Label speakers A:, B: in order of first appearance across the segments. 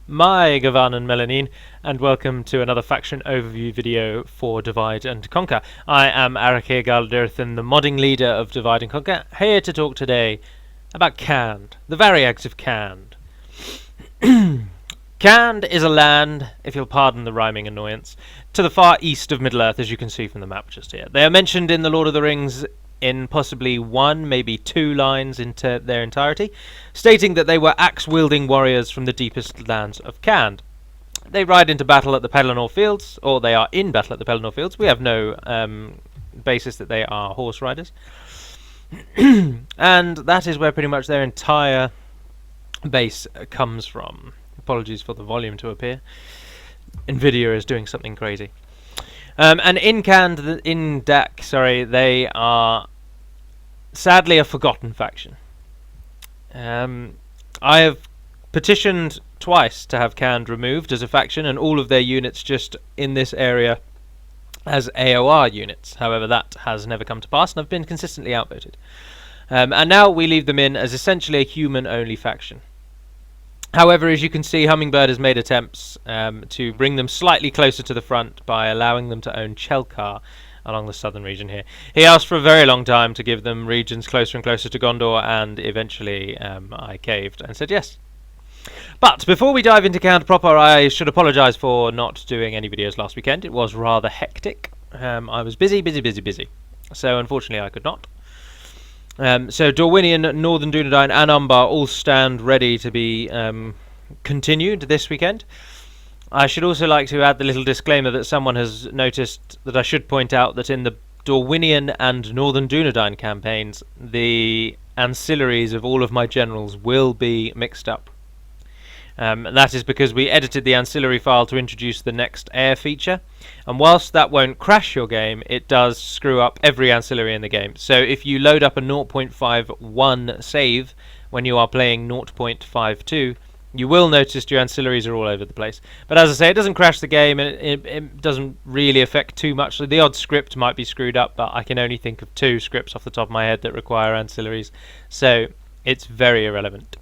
A: my Gavan and Melanin, and welcome to another faction overview video for Divide and Conquer. I am Arachír Galudirithon, the modding leader of Divide and Conquer, here to talk today about Khand, the Variags of Khand. Khand is a land, if you'll pardon the rhyming annoyance, to the far east of Middle-earth, as you can see from the map just here. They are mentioned in the Lord of the Rings in possibly one, maybe two lines into their entirety, stating that they were axe-wielding warriors from the deepest lands of Khand. They ride into battle at the Pelennor Fields, or they are in battle at the Pelennor Fields. We have no basis that they are horse riders. And that is where pretty much their entire base comes from. Apologies for the volume to appear. Nvidia is doing something crazy. And in Khand, in Dak, sorry, they are sadly a forgotten faction. I have petitioned twice to have Khand removed as a faction, and all of their units just in this area as AOR units. However, that has never come to pass, and have been consistently outvoted. And now we leave them in as essentially a human-only faction. However, as you can see, Hummingbird has made attempts to bring them slightly closer to the front by allowing them to own Chelkar along the southern region here. He asked for a very long time to give them regions closer and closer to Gondor, and eventually I caved and said yes. But before we dive into Khand proper, I should apologise for not doing any videos last weekend. It was rather hectic. I was busy. So unfortunately I could not. So Dorwinion, Northern Dunedain and Umbar all stand ready to be continued this weekend. I should also like to add the little disclaimer that someone has noticed that I should point out that in the Dorwinion and Northern Dunedain campaigns, the ancillaries of all of my generals will be mixed up. That is because we edited the ancillary file to introduce the next air feature, and whilst that won't crash your game, it does screw up every ancillary in the game. So if you load up a 0.51 save when you are playing 0.52, you will notice your ancillaries are all over the place. But as I say, it doesn't crash the game, and it doesn't really affect too much. The odd script might be screwed up, but I can only think of 2 scripts off the top of my head that require ancillaries, so it's very irrelevant.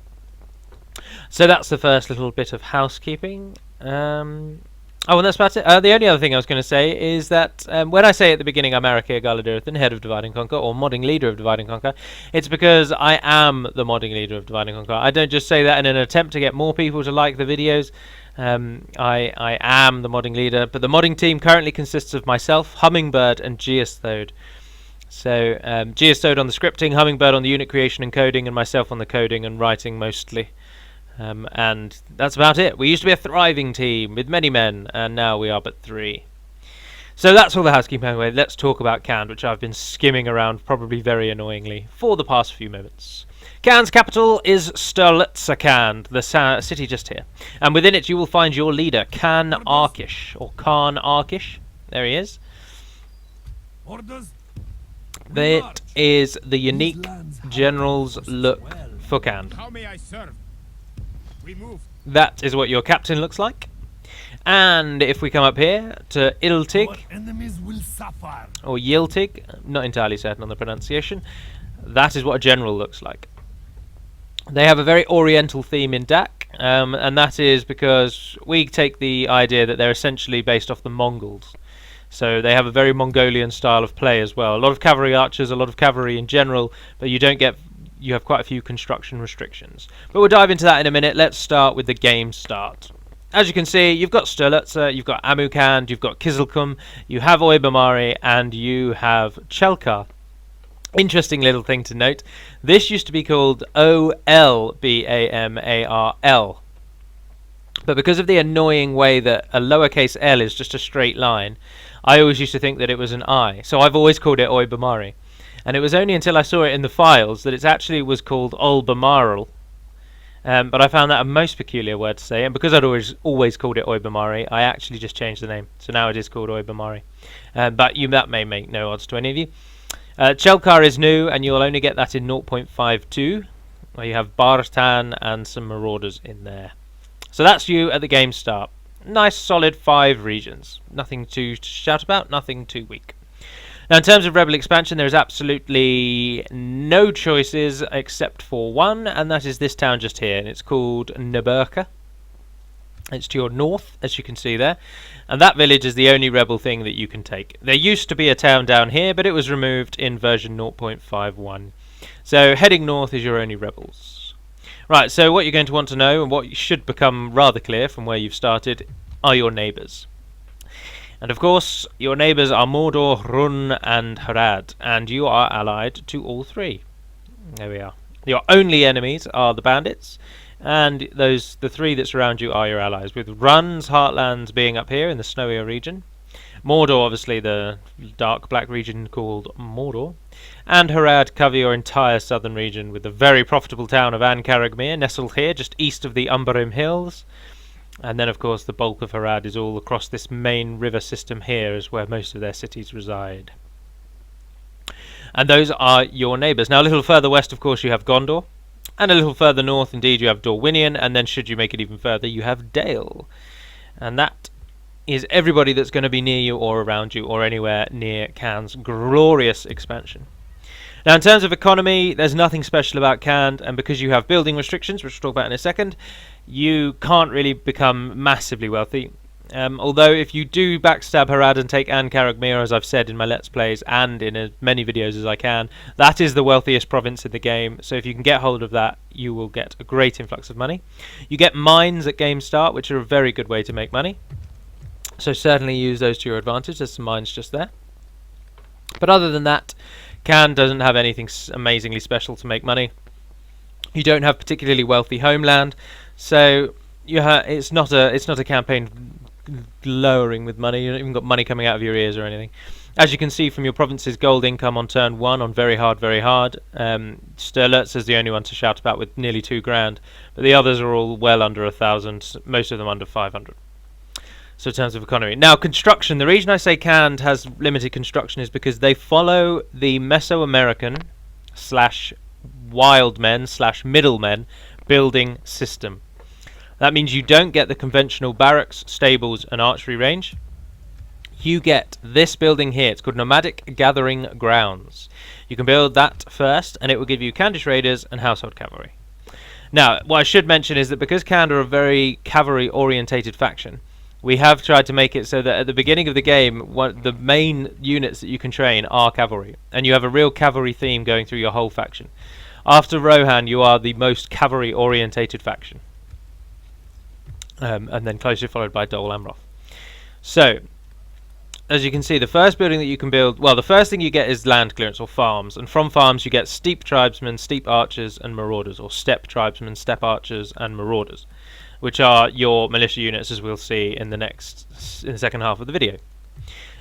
A: So that's the first little bit of housekeeping. And that's about it. The only other thing I was going to say is that when I say at the beginning I'm Arachír Galudirithon, head of Divide and Conquer, or modding leader of Divide and Conquer, it's because I am the modding leader of Divide and Conquer. I don't just say that in an attempt to get more people to like the videos. I am the modding leader, but the modding team currently consists of myself, Hummingbird, and Geosthode. So Geosthode on the scripting, Hummingbird on the unit creation and coding, and myself on the coding and writing mostly. And that's about it. We used to be a thriving team with many men, and now we are but 3. So that's all the housekeeping away. Let's talk about Khand, which I've been skimming around, probably very annoyingly, for the past few moments. Khand's capital is Khand, the city just here. And within it you will find your leader, Khan Arkish, or Khan Arkish. There he is. That is the unique general's look for Khand.
B: How may I serve?
A: That is what your captain looks like. And if we come up here to Iltig, or Yiltig, not entirely certain on the pronunciation, that is what a general looks like. They have a very oriental theme in Dak, and that is because we take the idea that they're essentially based off the Mongols. So they have a very Mongolian style of play as well. A lot of cavalry archers, a lot of cavalry in general, but you have quite a few construction restrictions. But we'll dive into that in a minute. Let's start with the game start. As you can see, you've got Sturlitzer, you've got Amukhand, you've got Kizilkum, you have Oibamari, and you have Chelkar. Interesting little thing to note. This used to be called Olbamarl. But because of the annoying way that a lowercase l is just a straight line, I always used to think that it was an I. So I've always called it Oibamari. And it was only until I saw it in the files that it actually was called Olbamarl. But I found that a most peculiar word to say, and because I'd always called it Oibamari, I actually just changed the name. So now it is called Oibamari. But that may make no odds to any of you. Chelkar is new, and you'll only get that in 0.52, where you have Bartan and some Marauders in there. So that's you at the game start. Nice solid 5 regions. Nothing to shout about, nothing too weak. Now, in terms of Rebel expansion, there is absolutely no choices except for one, and that is this town just here, and it's called Naburka. It's to your north, as you can see there, and that village is the only rebel thing that you can take. There used to be a town down here, but it was removed in version 0.51. So heading north is your only rebels. Right, so what you're going to want to know, and what should become rather clear from where you've started, are your neighbours. And of course, your neighbours are Mordor, Hrun and Harad, and you are allied to all three. There we are. Your only enemies are the bandits, and the three that surround you are your allies, with Run's heartlands being up here in the snowier region, Mordor obviously the dark black region called Mordor, and Harad cover your entire southern region, with the very profitable town of An-Caragmir nestled here just east of the Umbarim Hills. And then of course the bulk of Harad is all across this main river system here, is where most of their cities reside. And those are your neighbours. Now a little further west of course you have Gondor, and a little further north indeed you have Dorwinion, and then should you make it even further you have Dale. And that is everybody that's going to be near you or around you or anywhere near Khand's glorious expansion. Now in terms of economy, there's nothing special about Khand, and because you have building restrictions, which we'll talk about in a second, you can't really become massively wealthy. Although if you do backstab Harad and take An-Caragmir, as I've said in my Let's Plays and in as many videos as I can, that is the wealthiest province in the game, so if you can get hold of that, you will get a great influx of money. You get mines at game start, which are a very good way to make money, so certainly use those to your advantage. There's some mines just there. But other than that, Khand doesn't have anything amazingly special to make money. You don't have particularly wealthy homeland, so it's not a campaign lowering with money. You haven't even got money coming out of your ears or anything. As you can see from your province's gold income on turn 1 on very hard, Sturlurtz is the only one to shout about with nearly 2 grand, but the others are all well under 1,000, most of them under 500. So in terms of economy. Now construction, the reason I say Khand has limited construction is because they follow the Mesoamerican / Wildmen / Middlemen building system. That means you don't get the conventional barracks, stables and archery range. You get this building here. It's called Nomadic Gathering Grounds. You can build that first, and it will give you Khandish Raiders and Household Cavalry. Now, what I should mention is that because Khand are a very cavalry-orientated faction, we have tried to make it so that at the beginning of the game, the main units that you can train are cavalry, and you have a real cavalry theme going through your whole faction. After Rohan, you are the most cavalry-orientated faction. And then closely followed by Dol Amroth. So, as you can see, the first building that you can build, well, the first thing you get is land clearance or farms, and from farms you get steep tribesmen, steep archers and marauders, or steppe tribesmen, steppe archers and marauders, which are your militia units, as we'll see in the second half of the video.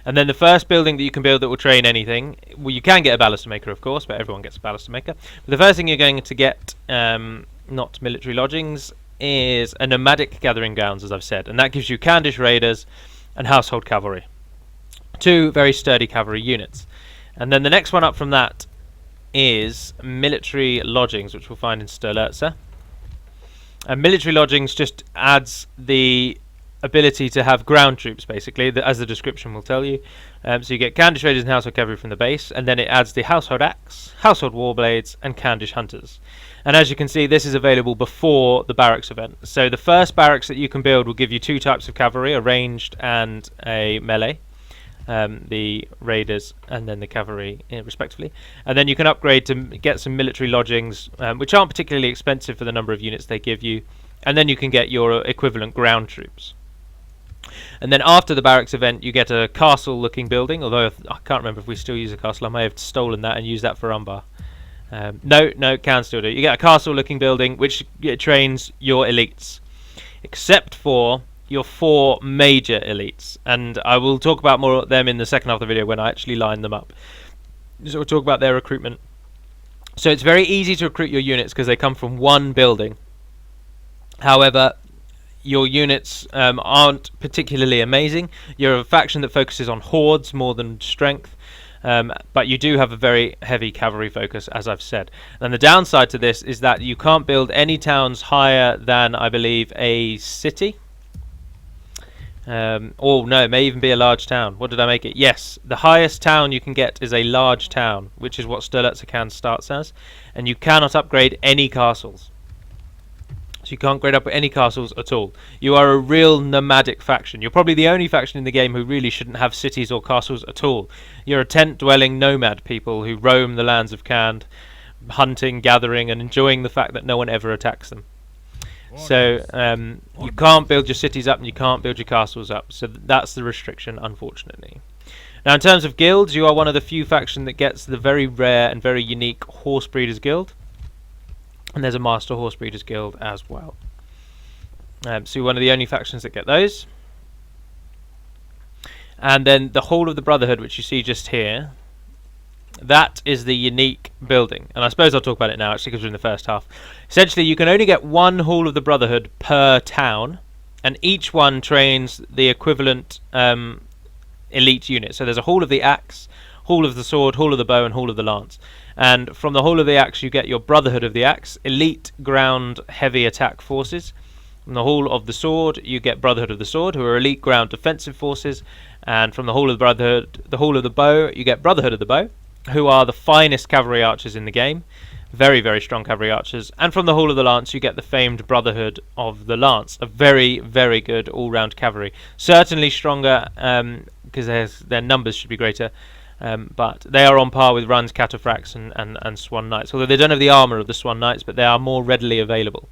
A: And then the first building that you can build that will train anything, well, you can get a Baluster Maker of course, but everyone gets a Baluster Maker. But the first thing you're going to get, not military lodgings, is a Nomadic Gathering Grounds, as I've said, and that gives you Khandish Raiders and Household Cavalry, 2 very sturdy cavalry units. And then the next one up from that is Military Lodgings, which we'll find in Sturlurtz. And Military Lodgings just adds the ability to have ground troops, basically, as the description will tell you. So you get Khandish Raiders and Household Cavalry from the base, and then it adds the Household Axe, Household Warblades and Khandish Hunters. And as you can see, this is available before the barracks event. So the first barracks that you can build will give you 2 types of cavalry, a ranged and a melee. The raiders and then the cavalry respectively. And then you can upgrade to get some military lodgings, which aren't particularly expensive for the number of units they give you. And then you can get your equivalent ground troops. And then after the barracks event you get a castle looking building, although I can't remember if we still use a castle. I may have stolen that and used that for Umbar. No, can still do. You get a castle looking building which trains your elites, except for your 4 major elites, and I will talk about more of them in the second half of the video when I actually line them up. So we'll talk about their recruitment. So it's very easy to recruit your units because they come from one building. However, your units aren't particularly amazing. You're a faction that focuses on hordes more than strength. But you do have a very heavy cavalry focus, as I've said. And the downside to this is that you can't build any towns higher than, I believe, a city. Oh no, it may even be a large town. What did I make it? Yes, the highest town you can get is a large town, which is what Sturlurtz Khand starts as. And you cannot upgrade any castles. So you can't grade up any castles at all. You are a real nomadic faction. You're probably the only faction in the game who really shouldn't have cities or castles at all. You're a tent-dwelling nomad people who roam the lands of Khand, hunting, gathering, and enjoying the fact that no one ever attacks them. So you can't build your cities up and you can't build your castles up. So that's the restriction, unfortunately. Now, in terms of guilds, you are one of the few factions that gets the very rare and very unique Horse Breeders Guild. And there's a Master Horse Breeders Guild as well. So you're one of the only factions that get those. And then the whole of the Brotherhood, which you see just here, that is the unique building. And I suppose I'll talk about it now, actually, because we're in the first half. Essentially, you can only get one Hall of the Brotherhood per town, and each one trains the equivalent elite unit. So there's a Hall of the Axe, Hall of the Sword, Hall of the Bow, and Hall of the Lance. And from the Hall of the Axe, you get your Brotherhood of the Axe, elite ground heavy attack forces. From the Hall of the Sword, you get Brotherhood of the Sword, who are elite ground defensive forces. And from the Hall of the Brotherhood, the Hall of the Bow, you get Brotherhood of the Bow, who are the finest cavalry archers in the game. Very, very strong cavalry archers. And from the Hall of the Lance, you get the famed Brotherhood of the Lance, a very, very good all-round cavalry. Certainly stronger, because their numbers should be greater. But they are on par with Run's Cataphracts and Swan Knights, although they don't have the armour of the Swan Knights, but they are more readily available.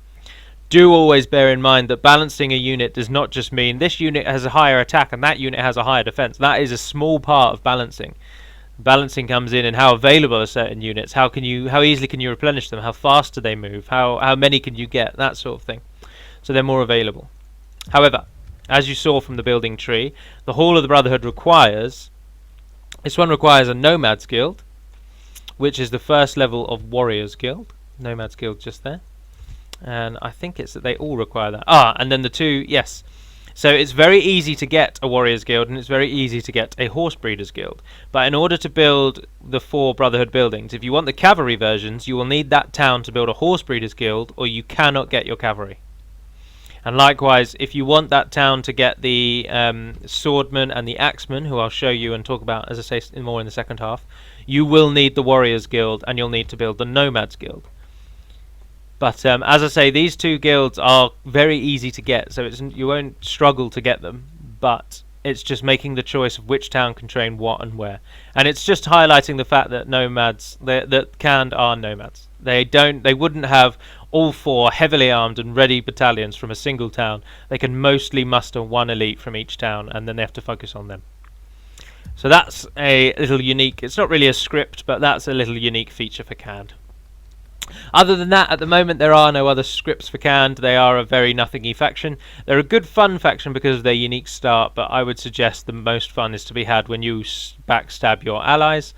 A: Do always bear in mind that balancing a unit does not just mean this unit has a higher attack and that unit has a higher defence. That is a small part of balancing. Balancing comes in and how available are certain units, how easily can you replenish them, how fast do they move, how many can you get, that sort of thing. So they're more available. However, as you saw from the building tree, the Hall of the Brotherhood requires... This one requires a Nomad's Guild, which is the first level of Warriors Guild. Nomad's Guild just there. And I think it's that they all require that. And then the two, yes. So it's very easy to get a Warriors Guild, and it's very easy to get a Horse Breeders Guild. But in order to build the 4 Brotherhood buildings, if you want the cavalry versions, you will need that town to build a Horse Breeders Guild, or you cannot get your cavalry. And likewise, if you want that town to get the swordmen and the axemen, who I'll show you and talk about, as I say, more in the second half, you will need the Warriors Guild, and you'll need to build the Nomads Guild. But as I say, these 2 guilds are very easy to get, so you won't struggle to get them, but it's just making the choice of which town can train what and where. And it's just highlighting the fact that that Khand are nomads. They wouldn't have all 4 heavily armed and ready battalions from a single town. They can mostly muster 1 elite from each town, and then they have to focus on them. So that's a little unique, it's not really a script, but that's a little unique feature for Khand. Other than that, at the moment there are no other scripts for Khand. They are a very nothing-y faction. They're a good fun faction because of their unique start, but I would suggest the most fun is to be had when you backstab your allies.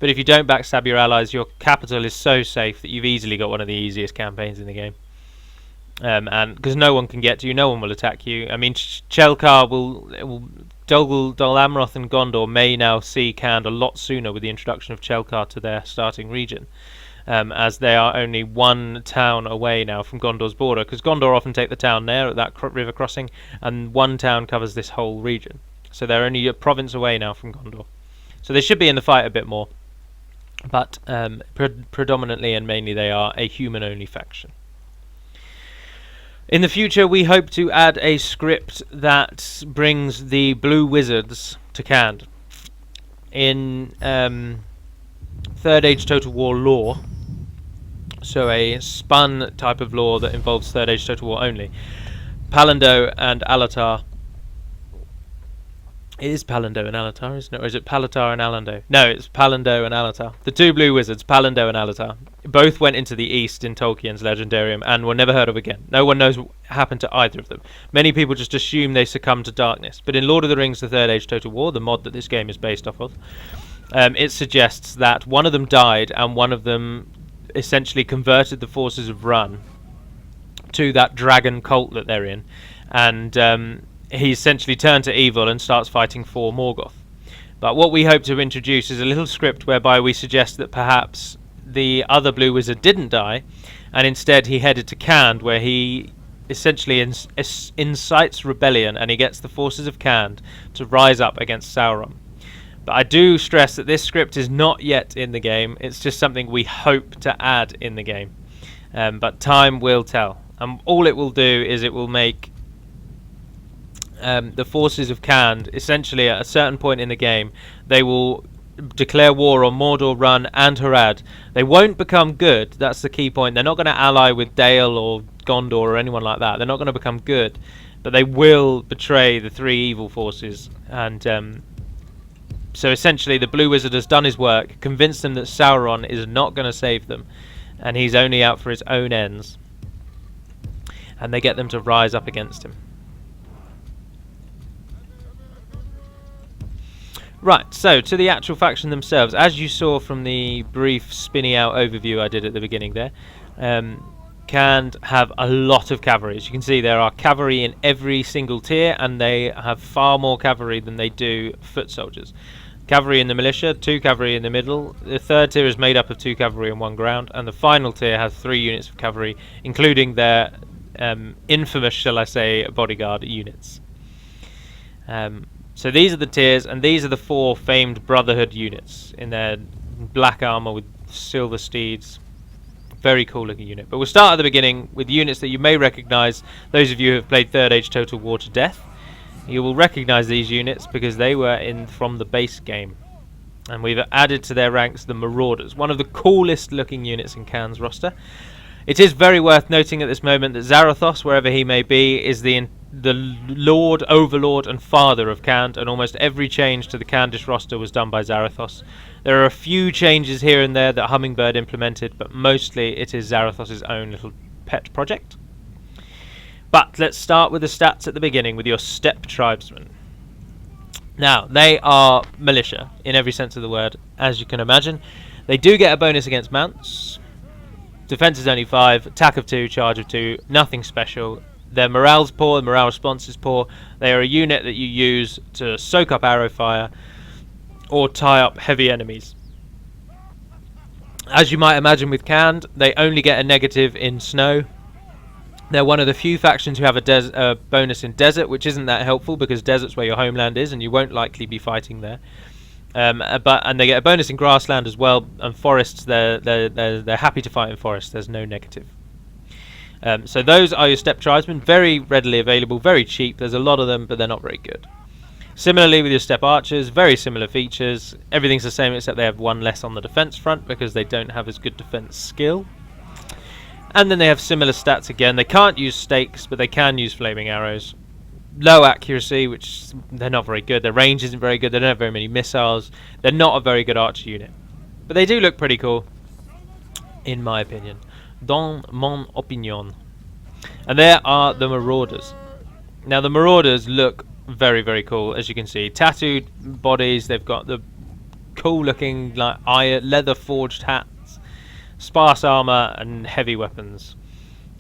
A: But if you don't backstab your allies, your capital is so safe that you've easily got one of the easiest campaigns in the game. And because no one can get to you, no one will attack you. I mean, Chelkar Dol Amroth and Gondor may now see Khand a lot sooner with the introduction of Chelkar to their starting region. As they are only 1 town away now from Gondor's border, because Gondor often take the town there at that river crossing, and 1 town covers this whole region. So they're only a province away now from Gondor. So they should be in the fight a bit more, but predominantly and mainly they are a human-only faction. In the future, we hope to add a script that brings the Blue Wizards to Khand. In 3rd Age Total War lore, so a spun type of lore that involves 3rd Age Total War only, Palando and Alatar. It is Palando and Alatar, isn't it? Or is it Palatar and Alando? No, it's Palando and Alatar. The 2 blue wizards, Palando and Alatar, both went into the east in Tolkien's Legendarium and were never heard of again. No one knows what happened to either of them. Many people just assume they succumbed to darkness. But in Lord of the Rings, the 3rd Age Total War, the mod that this game is based off of, it suggests that one of them died and one of them essentially converted the forces of Run to that dragon cult that they're in, and he essentially turned to evil and starts fighting for Morgoth. But what we hope to introduce is a little script whereby we suggest that perhaps the other blue wizard didn't die, and instead he headed to Khand, where he essentially incites rebellion, and he gets the forces of Khand to rise up against Sauron. But I do stress that this script is not yet in the game. It's just something we hope to add in the game. But time will tell. all it will do is it will make the forces of Khand, essentially at a certain point in the game, they will declare war on Mordor, Run and Harad. They won't become good, that's the key point. They're not going to ally with Dale or Gondor or anyone like that. They're not going to become good, but they will betray the three evil forces. And so essentially the Blue Wizard has done his work, convinced them that Sauron is not going to save them, and he's only out for his own ends. And they get them to rise up against him. Right, so to the actual faction themselves, as you saw from the brief spinny out overview I did at the beginning there, Khand have a lot of cavalry. As you can see, there are cavalry in every single tier, and they have far more cavalry than they do foot soldiers. Cavalry in the militia, 2 cavalry in the middle, the third tier is made up of 2 cavalry and 1 ground, and the final tier has 3 units of cavalry, including their infamous, shall I say, bodyguard units. So these are the tiers, and these are the 4 famed Brotherhood units in their black armor with silver steeds. Very cool looking unit. But we'll start at the beginning with units that you may recognize. Those of you who have played 3rd Age Total War to death, you will recognize these units because they were in from the base game. And we've added to their ranks the Marauders, one of the coolest looking units in Khand's roster. It is very worth noting at this moment that Zarathos, wherever he may be, is the Lord, Overlord and Father of Khand, and almost every change to the Khandish roster was done by Zarathos. There are a few changes here and there that Hummingbird implemented, but mostly it is Zarathos' own little pet project. But let's start with the stats at the beginning with your Steppe Tribesmen. Now, they are militia in every sense of the word, as you can imagine. They do get a bonus against mounts. Defense is only 5, attack of 2, charge of 2, nothing special. Their morale's poor, the morale response is poor. They are a unit that you use to soak up arrow fire or tie up heavy enemies. As you might imagine with Khand, they only get a negative in snow. They're one of the few factions who have a bonus in desert, which isn't that helpful because desert's where your homeland is and you won't likely be fighting there. And they get a bonus in grassland as well, and forests, they're happy to fight in forests. There's no negative. So those are your Steppe Tribesmen, very readily available, very cheap. There's a lot of them, but they're not very good. Similarly with your Steppe Archers, very similar features. Everything's the same except they have 1 less on the defense front because they don't have as good defense skill. And then they have similar stats again. They can't use stakes, but they can use flaming arrows. Low accuracy, which they're not very good. Their range isn't very good. They don't have very many missiles. They're not a very good archer unit. But they do look pretty cool, in my opinion. Dans mon opinion. And there are the Marauders. Now the Marauders look very, very cool, as you can see. Tattooed bodies, they've got the cool looking like iron, leather forged hats, sparse armor and heavy weapons.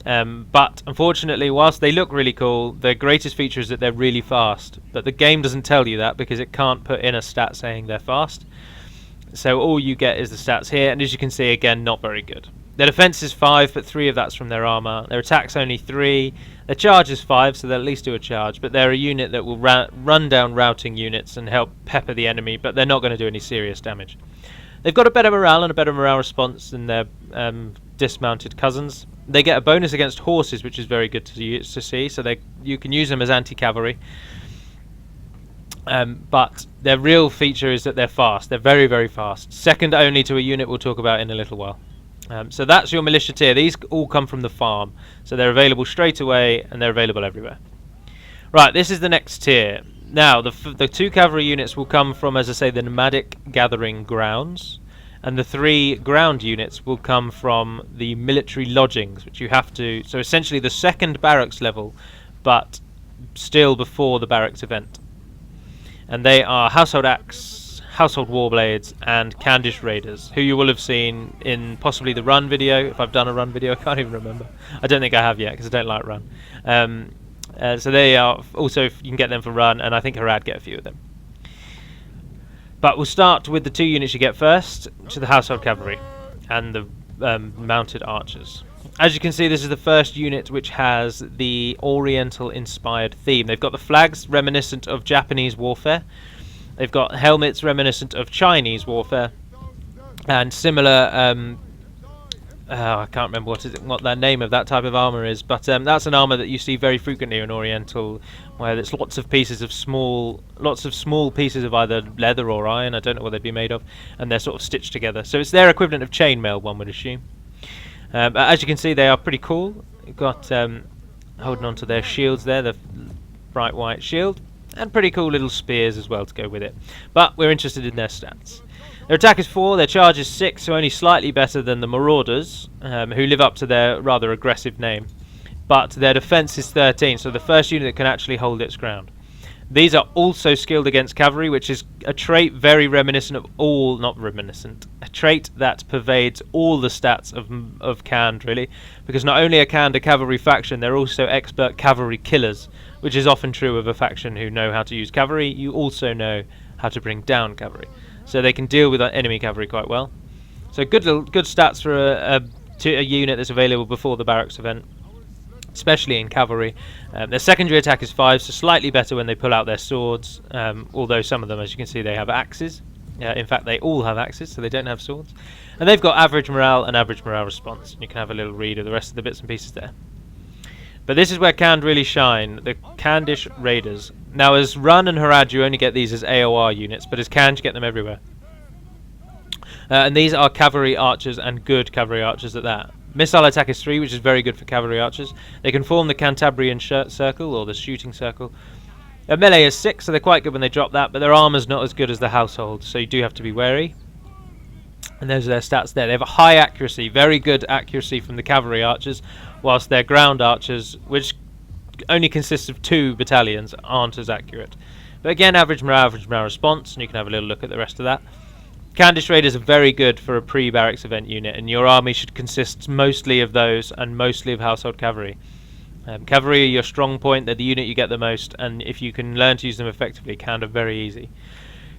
A: But unfortunately, whilst they look really cool, their greatest feature is that they're really fast. But the game doesn't tell you that because it can't put in a stat saying they're fast. So all you get is the stats here, and as you can see, again, not very good. Their defense is 5, but 3 of that's from their armor. Their attack's only 3. Their charge is 5, so they'll at least do a charge. But they're a unit that will run down routing units and help pepper the enemy, but they're not going to do any serious damage. They've got a better morale and a better morale response than their dismounted cousins. They get a bonus against horses, which is very good to see. So you can use them as anti-cavalry. But their real feature is that they're fast. They're very, very fast. Second only to a unit we'll talk about in a little while. So that's your militia tier. These all come from the farm. So they're available straight away and they're available everywhere. Right, this is the next tier. Now, the 2 cavalry units will come from, as I say, the nomadic gathering grounds. And the 3 ground units will come from the military lodgings, which you have to... So essentially the 2nd barracks level, but still before the barracks event. And they are Household Axe, Household Warblades, and Khandish Raiders, who you will have seen in possibly the Run video. If I've done a Run video, I can't even remember. I don't think I have yet, because I don't like Run. So they are also... You can get them for Run, and I think Harad get a few of them. But we'll start with the 2 units you get first, which are the Household Cavalry and the Mounted Archers. As you can see, this is the first unit which has the Oriental-inspired theme. They've got the flags reminiscent of Japanese warfare. They've got helmets reminiscent of Chinese warfare. And similar I can't remember what the name of that type of armor is, but that's an armor that you see very frequently in Oriental, where there's lots of small pieces of either leather or iron. I don't know what they'd be made of, and they're sort of stitched together. So it's their equivalent of chainmail, one would assume. But as you can see, they are pretty cool. You've got holding onto their shields there, the bright white shield, and pretty cool little spears as well to go with it. But we're interested in their stats. Their attack is 4, their charge is 6, so only slightly better than the Marauders, who live up to their rather aggressive name. But their defense is 13, so the first unit that can actually hold its ground. These are also skilled against cavalry, which is a trait very reminiscent of all, not reminiscent, a trait that pervades all the stats of Khand, really. Because not only are Khand a cavalry faction, they're also expert cavalry killers, which is often true of a faction who know how to use cavalry. You also know how to bring down cavalry. So they can deal with enemy cavalry quite well. So good stats for a unit that's available before the barracks event, especially in cavalry. Their secondary attack is 5, so slightly better when they pull out their swords, although some of them, as you can see, they have axes. In fact, they all have axes, so they don't have swords. And they've got average morale and average morale response. You can have a little read of the rest of the bits and pieces there. But this is where Khand really shine, the Khandish Raiders. Now, as Run and Harad, you only get these as AOR units, but as Khand, you get them everywhere. And these are cavalry archers, and good cavalry archers at that. Missile attack is 3, which is very good for cavalry archers. They can form the Cantabrian circle, or the shooting circle. Their melee is 6, so they're quite good when they drop that, but their armor's not as good as the household, so you do have to be wary. And those are their stats there. They have a high accuracy, very good accuracy from the cavalry archers, whilst their ground archers, which only consists of 2 battalions, aren't as accurate. But again, average morale response, and you can have a little look at the rest of that. Khandish Raiders are very good for a pre-barracks event unit, and your army should consist mostly of those and mostly of household cavalry. Cavalry are your strong point, they're the unit you get the most, and if you can learn to use them effectively, Khand are very easy.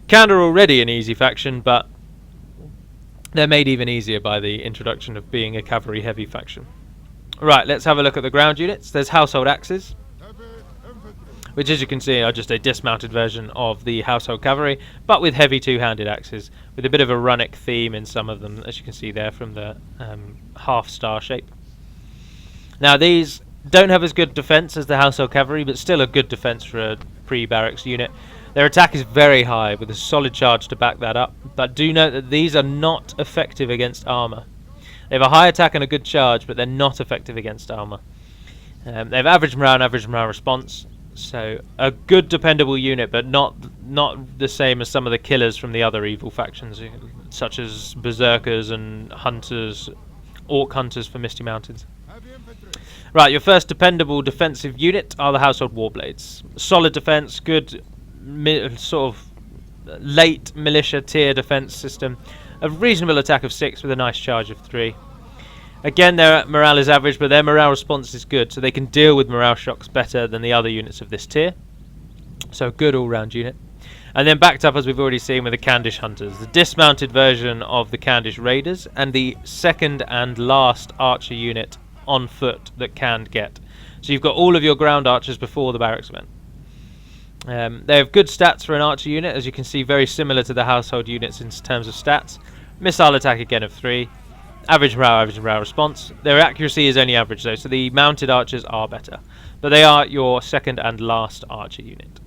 A: Khand are already an easy faction, but they're made even easier by the introduction of being a cavalry heavy faction. Right, let's have a look at the ground units. There's household axes, which as you can see are just a dismounted version of the household cavalry, but with heavy two-handed axes, with a bit of a runic theme in some of them, as you can see there from the half-star shape. Now these don't have as good defense as the household cavalry, but still a good defense for a pre-barracks unit. Their attack is very high, with a solid charge to back that up, but do note that these are not effective against armour. They have a high attack and a good charge, but they're not effective against armour. They have average morale and average morale response, so a good dependable unit, but not the same as some of the killers from the other evil factions, such as berserkers and hunters, orc hunters for Misty Mountains. Right, your first dependable defensive unit are the household warblades. Solid defense, good sort of late militia tier defense system. A reasonable attack of 6 with a nice charge of 3. Again, their morale is average, but their morale response is good, so they can deal with morale shocks better than the other units of this tier. So good all-round unit. And then backed up, as we've already seen, with the Khandish Hunters, the dismounted version of the Khandish Raiders, and the second and last archer unit on foot that Khand get. So you've got all of your ground archers before the barracks event. They have good stats for an archer unit, as you can see, very similar to the household units in terms of stats. Missile attack again of 3. Average morale response. Their accuracy is only average though, so the mounted archers are better. But they are your second and last archer unit.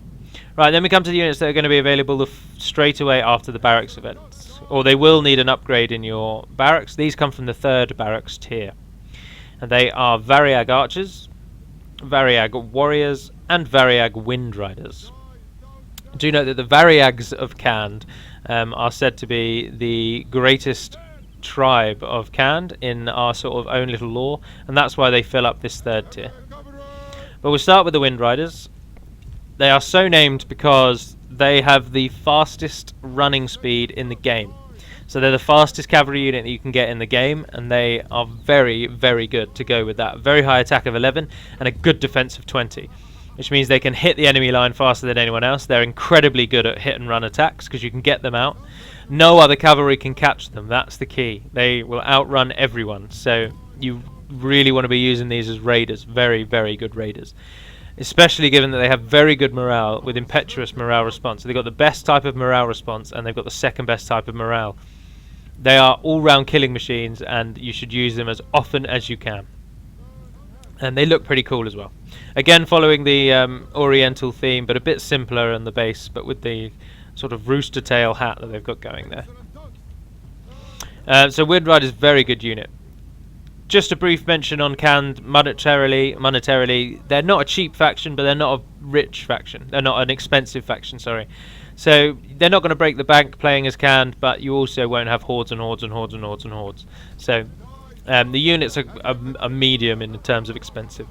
A: Right, then we come to the units that are going to be available straight away after the barracks event. Or they will need an upgrade in your barracks. These come from the 3rd barracks tier. And they are Variag archers, Variag warriors, and Variag wind riders. Do note that the Variags of Khand are said to be the greatest tribe of Khand in our sort of own little lore, and that's why they fill up this 3rd tier. But we'll start with the wind riders. They are so named because they have the fastest running speed in the game. So they're the fastest cavalry unit that you can get in the game, and they are very, very good to go with that. Very high attack of 11 and a good defense of 20, which means they can hit the enemy line faster than anyone else. They're incredibly good at hit and run attacks because you can get them out. No other cavalry can catch them. That's the key. They will outrun everyone. So you really want to be using these as raiders. Very, very good raiders. Especially given that they have very good morale with impetuous morale response. So they've got the best type of morale response, and they've got the second best type of morale. They are all-round killing machines, and you should use them as often as you can. And they look pretty cool as well. Again, following the Oriental theme, but a bit simpler on the base, but with the sort of rooster tail hat that they've got going there. So Wind Rider's very good unit. Just a brief mention on Khand monetarily, they're not a cheap faction, but they're not a rich faction. They're not an expensive faction, sorry. So they're not going to break the bank playing as Khand, but you also won't have hordes and hordes and hordes and hordes and hordes. So the units are medium in terms of expensive,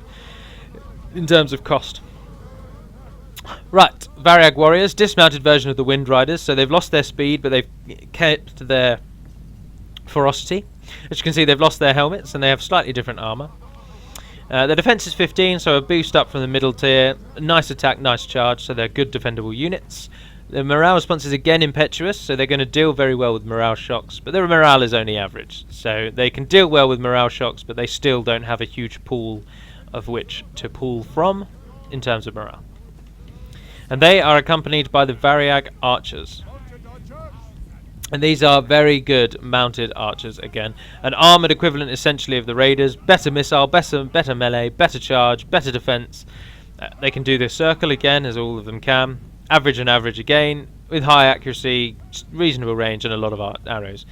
A: in terms of cost. Right, Variag warriors, dismounted version of the Wind Riders. So they've lost their speed, but they've kept their ferocity. As you can see, they've lost their helmets and they have slightly different armor. Their defense is 15, so a boost up from the middle tier. Nice attack, nice charge, so they're good defendable units. The morale response is again impetuous, so they're going to deal very well with morale shocks, but their morale is only average. So they can deal well with morale shocks, but they still don't have a huge pool of which to pull from in terms of morale. And they are accompanied by the Variag archers. And these are very good mounted archers again. An armoured equivalent essentially of the raiders. Better missile, better melee, better charge, better defence. They can do this circle again, as all of them can. Average and average again, with high accuracy, reasonable range, and a lot of arrows.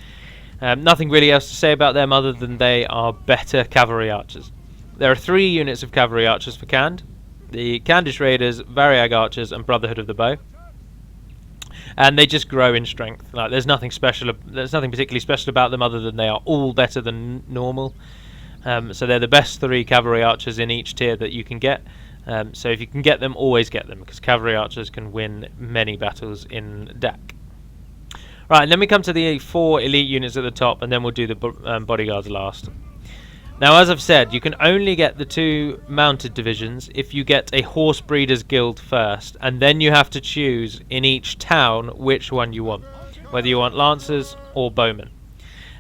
A: Nothing really else to say about them other than they are better cavalry archers. There are 3 units of cavalry archers for Khand. The Khandish Raiders, Variag Archers, and Brotherhood of the Bow. And they just grow in strength. Like there's nothing special. There's nothing particularly special about them other than they are all better than normal. So they're the best 3 cavalry archers in each tier that you can get. So if you can get them, always get them, because cavalry archers can win many battles in DAC. Right, and then we come to the 4 elite units at the top, and then we'll do the bodyguards last. Now, as I've said, you can only get the 2 mounted divisions if you get a horse breeders guild first, and then you have to choose in each town which one you want, whether you want lancers or bowmen.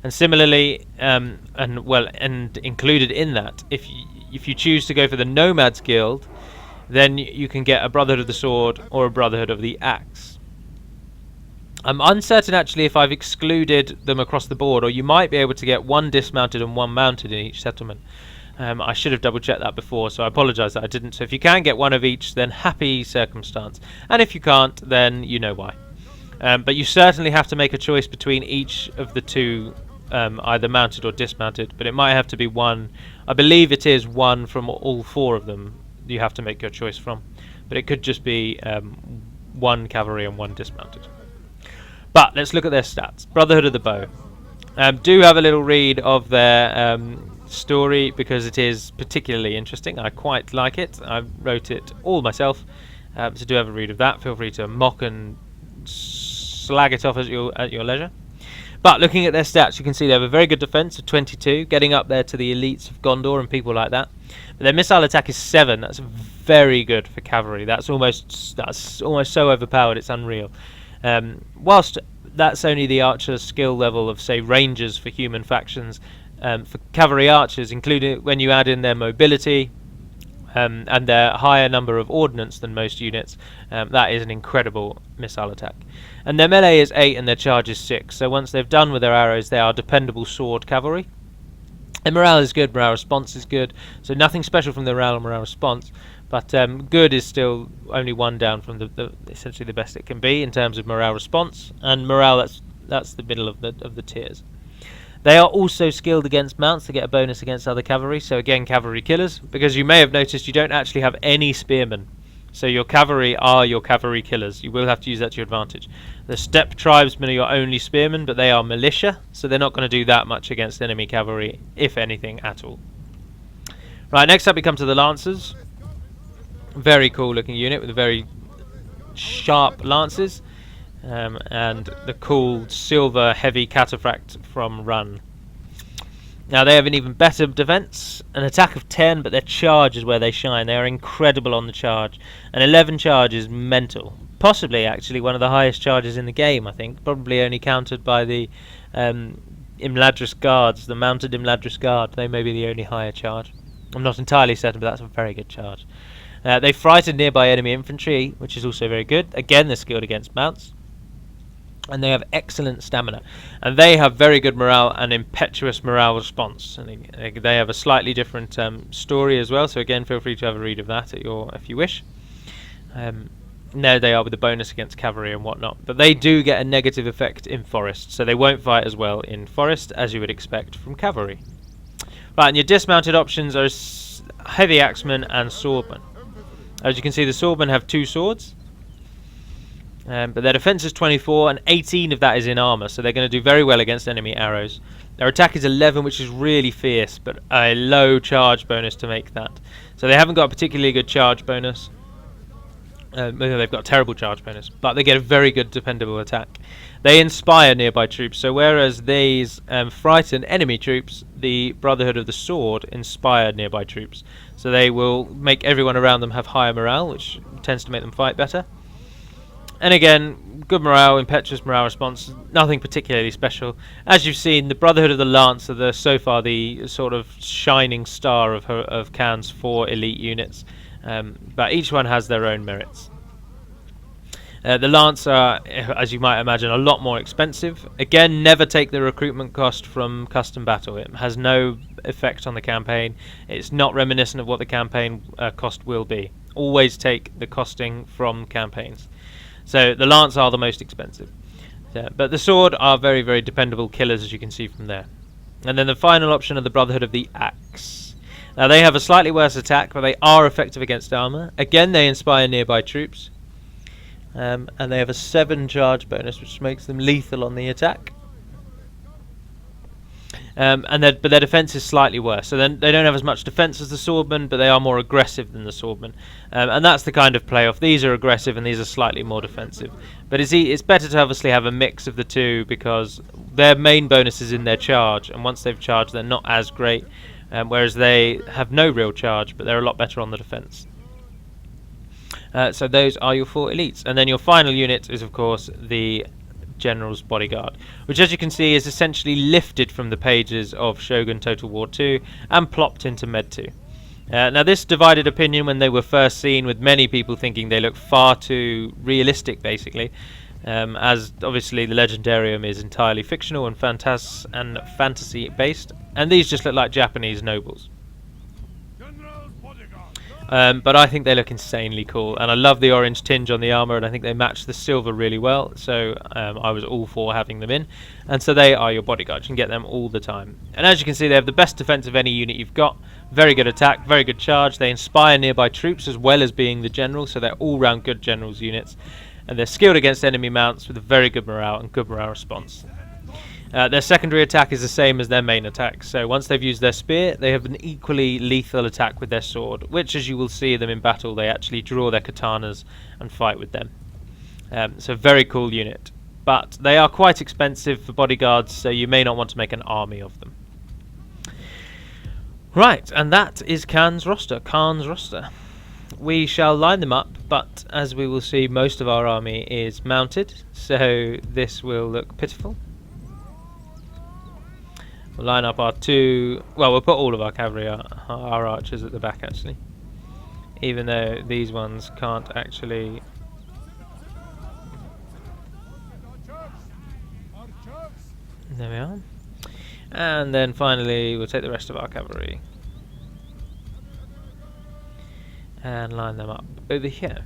A: And similarly, and included in that, if you choose to go for the nomads guild, then you can get a Brotherhood of the Sword or a Brotherhood of the Axe. I'm uncertain actually if I've excluded them across the board, or you might be able to get 1 dismounted and 1 mounted in each settlement. I should have double checked that before, so I apologise that I didn't. So if you can get 1 of each, then happy circumstance, and if you can't, then you know why. But you certainly have to make a choice between each of the 2, either mounted or dismounted, but it might have to be 1. I believe it is 1 from all 4 of them you have to make your choice from, but it could just be 1 cavalry and 1 dismounted. But let's look at their stats. Brotherhood of the Bow. Do have a little read of their story, because it is particularly interesting. I quite like it. I wrote it all myself, so do have a read of that. Feel free to mock and slag it off at your leisure. But looking at their stats, you can see they have a very good defense of 22, getting up there to the elites of Gondor and people like that. But their missile attack is 7. That's very good for cavalry. That's almost so overpowered, it's unreal. Whilst that's only the archer's skill level of, say, rangers for human factions, for cavalry archers, including when you add in their mobility and their higher number of ordnance than most units, that is an incredible missile attack. And their melee is 8 and their charge is 6, so once they've done with their arrows, they are dependable sword cavalry. And morale is good, morale response is good, so nothing special from the morale response. But good is still only 1 down from the essentially the best it can be in terms of morale response, and morale that's the middle of the tiers. They are also skilled against mounts to get a bonus against other cavalry, so again cavalry killers, because you may have noticed you don't actually have any spearmen, so your cavalry are your cavalry killers. You will have to use that to your advantage. The steppe tribesmen are your only spearmen, but they are militia, so they're not going to do that much against enemy cavalry, if anything at all. Right, next up we come to the lancers. Very cool looking unit with a very sharp lances, and the cool silver heavy cataphract from Run. Now they have an even better defense, an attack of 10, but their charge is where they shine. They are incredible on the charge, and 11 charge is mental. Possibly actually one of the highest charges in the game, I think. Probably only countered by the Imladris guards, the mounted Imladris guard. They may be the only higher charge. I'm not entirely certain, but that's a very good charge. They frighten nearby enemy infantry, which is also very good. Again, they're skilled against mounts. and they have excellent stamina, and they have very good morale and impetuous morale response, and they have a slightly different story as well, so again feel free to have a read of that if you wish. There they are with the bonus against cavalry and whatnot, but they do get a negative effect in forest, so they won't fight as well in forest as you would expect from cavalry. Right, and your dismounted options are heavy axemen and swordmen. As you can see, the swordmen have 2 swords, but their defense is 24, and 18 of that is in armor, so they're going to do very well against enemy arrows. Their attack is 11, which is really fierce, but a low charge bonus to make that. So they haven't got a particularly good charge bonus. They've got a terrible charge bonus, but they get a very good dependable attack. They inspire nearby troops, so whereas these frighten enemy troops, the Brotherhood of the Sword inspire nearby troops. So they will make everyone around them have higher morale, which tends to make them fight better. And again, good morale, impetuous morale response, nothing particularly special. As you've seen, the Brotherhood of the Lance are so far the sort of shining star of Khand's 4 elite units, but each one has their own merits. The Lance are, as you might imagine, a lot more expensive. Again, never take the recruitment cost from custom battle. It has no effect on the campaign. It's not reminiscent of what the campaign cost will be. Always take the costing from campaigns. So the Lance are the most expensive. But the Sword are very, very dependable killers, as you can see from there. And then the final option are the Brotherhood of the Axe. Now they have a slightly worse attack, but they are effective against armor. Again, they inspire nearby troops. And they have a 7 charge bonus, which makes them lethal on the attack. But their defense is slightly worse. So then they don't have as much defense as the swordmen, but they are more aggressive than the swordmen. And that's the kind of playoff. These are aggressive and these are slightly more defensive. But it's better to obviously have a mix of the two, because their main bonus is in their charge, and once they've charged, they're not as great. Whereas they have no real charge, but they're a lot better on the defense. So those are your 4 elites. And then your final unit is, of course, the General's Bodyguard, which, as you can see, is essentially lifted from the pages of Shogun Total War 2 and plopped into Med 2. Now, this divided opinion when they were first seen, with many people thinking they look far too realistic, basically, as obviously the Legendarium is entirely fictional and fantasy based, and these just look like Japanese nobles. But I think they look insanely cool, and I love the orange tinge on the armor, and I think they match the silver really well, so I was all for having them in. And so they are your bodyguards. You can get them all the time. And as you can see, they have the best defense of any unit you've got. Very good attack, very good charge. They inspire nearby troops as well as being the general, so they're all round good generals units. And they're skilled against enemy mounts with a very good morale and good morale response. Their secondary attack is the same as their main attack, so once they've used their spear, they have an equally lethal attack with their sword, which, as you will see them in battle, they actually draw their katanas and fight with them. So very cool unit, but they are quite expensive for bodyguards, so you may not want to make an army of them. Right, and that is Khan's roster. We shall line them up, but as we will see, most of our army is mounted, so this will look pitiful. We'll line up our we'll put all of our cavalry, our archers at the back, actually, even though these ones can't actually. There we are. And then finally we'll take the rest of our cavalry and line them up over here.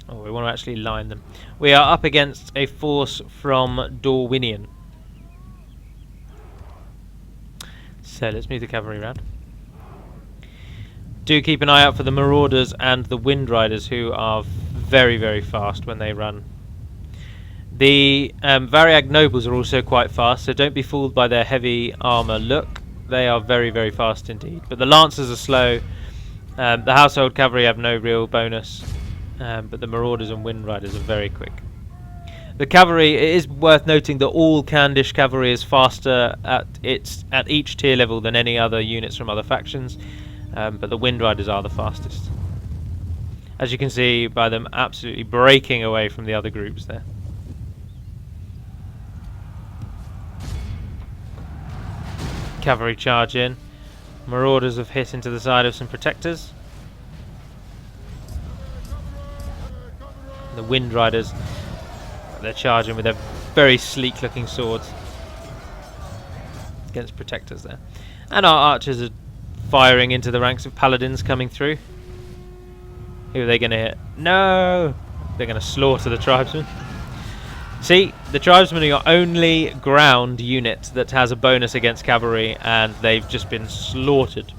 A: Oh, we want to actually line them. We are up against a force from Dorwinion. So let's move the cavalry around. Do keep an eye out for the Marauders and the Wind Riders, who are very, very fast when they run. The Variag Nobles are also quite fast, so don't be fooled by their heavy armour look. They are very, very fast indeed. But the Lancers are slow. The Household Cavalry have no real bonus, but the Marauders and Wind Riders are very quick. The cavalry, it is worth noting that all Khandish cavalry is faster at each tier level than any other units from other factions, but the Wind Riders are the fastest, as you can see by them absolutely breaking away from the other groups there. Cavalry charge in. Marauders have hit into the side of some protectors. The Wind Riders They're charging with their very sleek looking swords against protectors there. And our archers are firing into the ranks of paladins coming through. Who are they going to hit? No! They're going to slaughter the tribesmen. See, the tribesmen are your only ground unit that has a bonus against cavalry, and they've just been slaughtered.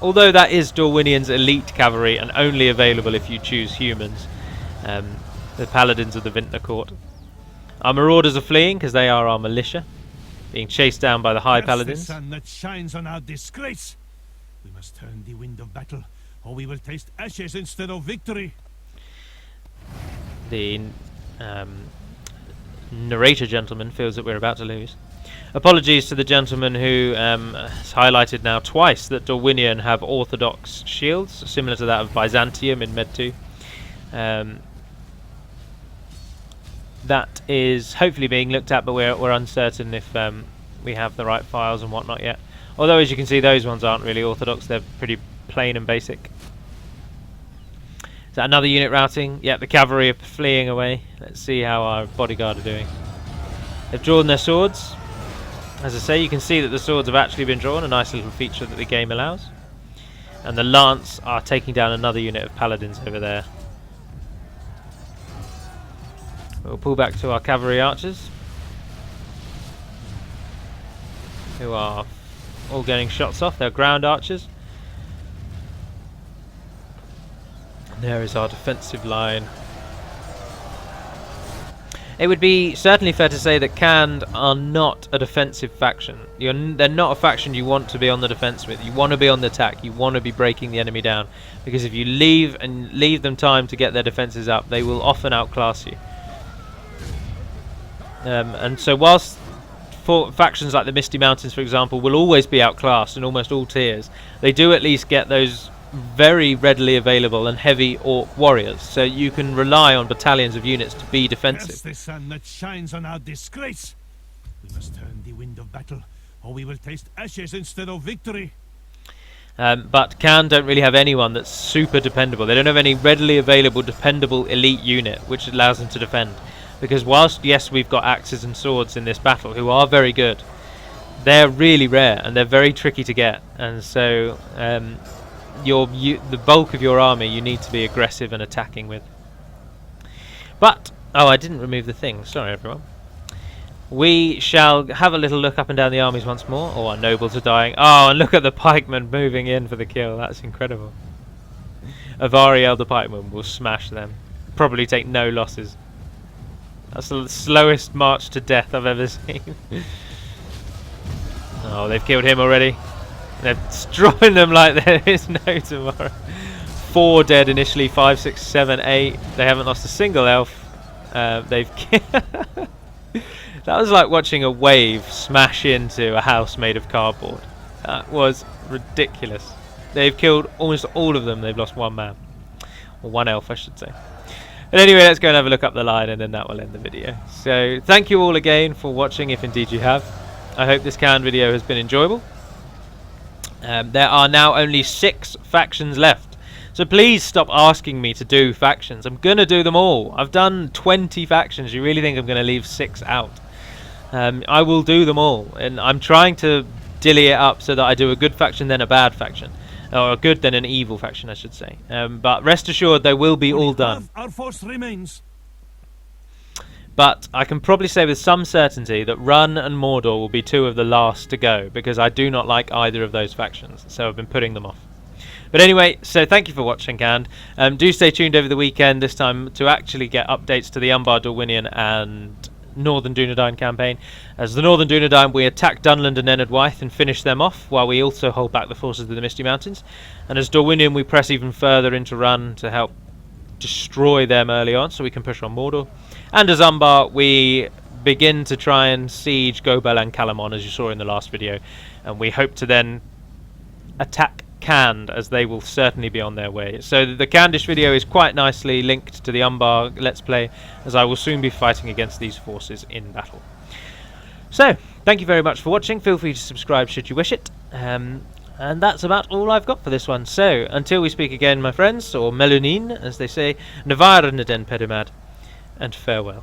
A: Although that is Dorwinian's elite cavalry and only available if you choose humans. The paladins of the Vintner Court. Our marauders are fleeing because they are our militia, being chased down by the high paladins.
B: The sun that shines on our disgrace. We must turn the wind of battle, or we will taste ashes instead of victory.
A: The narrator gentleman feels that we're about to lose. Apologies to the gentleman who has highlighted now twice that Dorwinian have orthodox shields, similar to that of Byzantium in Med 2. That is hopefully being looked at, but we're uncertain if we have the right files and whatnot yet. Although, as you can see, those ones aren't really orthodox, they're pretty plain and basic. Is that another unit routing? Yep, the cavalry are fleeing away. Let's see how our bodyguard are doing. They've drawn their swords. As I say, you can see that the swords have actually been drawn, a nice little feature that the game allows. And the lance are taking down another unit of paladins over there. We'll pull back to our cavalry archers, who are all getting shots off. They're ground archers. And there is our defensive line. It would be certainly fair to say that Khand are not a defensive faction. They're not a faction you want to be on the defense with. You want to be on the attack. You want to be breaking the enemy down. Because if you leave them time to get their defenses up, they will often outclass you. And so whilst factions like the Misty Mountains, for example, will always be outclassed in almost all tiers, they do at least get those very readily available and heavy orc warriors, so you can rely on battalions of units to be defensive.
B: Curse the sun that shines on our disgrace. We must turn the wind of battle, or we will taste ashes instead of victory.
A: But Khand don't really have anyone that's super dependable. They don't have any readily available, dependable elite unit which allows them to defend. Because whilst, yes, we've got axes and swords in this battle, who are very good, they're really rare and they're very tricky to get. And so the bulk of your army you need to be aggressive and attacking with. But, oh, I didn't remove the thing. Sorry, everyone. We shall have a little look up and down the armies once more. Oh, our nobles are dying. Oh, and look at the pikemen moving in for the kill. That's incredible. Avariel the pikeman will smash them. Probably take no losses. That's the slowest march to death I've ever seen. Oh, they've killed him already. They're destroying them like there is no tomorrow. 4 dead initially, 5, 6, 7, 8. They haven't lost a single elf. They've that was like watching a wave smash into a house made of cardboard. That was ridiculous. They've killed almost all of them. They've lost 1 man. Or 1 elf, I should say. But anyway, let's go and have a look up the line, and then that will end the video. So, thank you all again for watching, if indeed you have. I hope this Khand video has been enjoyable. There are now only 6 factions left. So please stop asking me to do factions. I'm going to do them all. I've done 20 factions. You really think I'm going to leave 6 out? I will do them all. And I'm trying to dilly it up so that I do a good faction, then a bad faction. Or a good, then an evil faction, I should say. But rest assured, they will be all done.
B: Our force remains.
A: But I can probably say with some certainty that Run and Mordor will be 2 of the last to go, because I do not like either of those factions, so I've been putting them off. But anyway, so thank you for watching, Khand. Do stay tuned over the weekend this time to actually get updates to the Umbar Dorwinian and Northern Dunedain campaign. As the Northern Dunedain, we attack Dunland and Ennard Wyth and finish them off, while we also hold back the forces of the Misty Mountains. And as Dorwinian, we press even further into Run to help destroy them early on, so we can push on Mordor. And as Umbar, we begin to try and siege Gobel and Calamon, as you saw in the last video, and we hope to then attack Khand, as they will certainly be on their way. So the Khandish video is quite nicely linked to the Umbar Let's Play, as I will soon be fighting against these forces in battle. So, thank you very much for watching. Feel free to subscribe should you wish it. And that's about all I've got for this one. So, until we speak again, my friends, or Melunin, as they say, Navar Naden Pedimad, and farewell.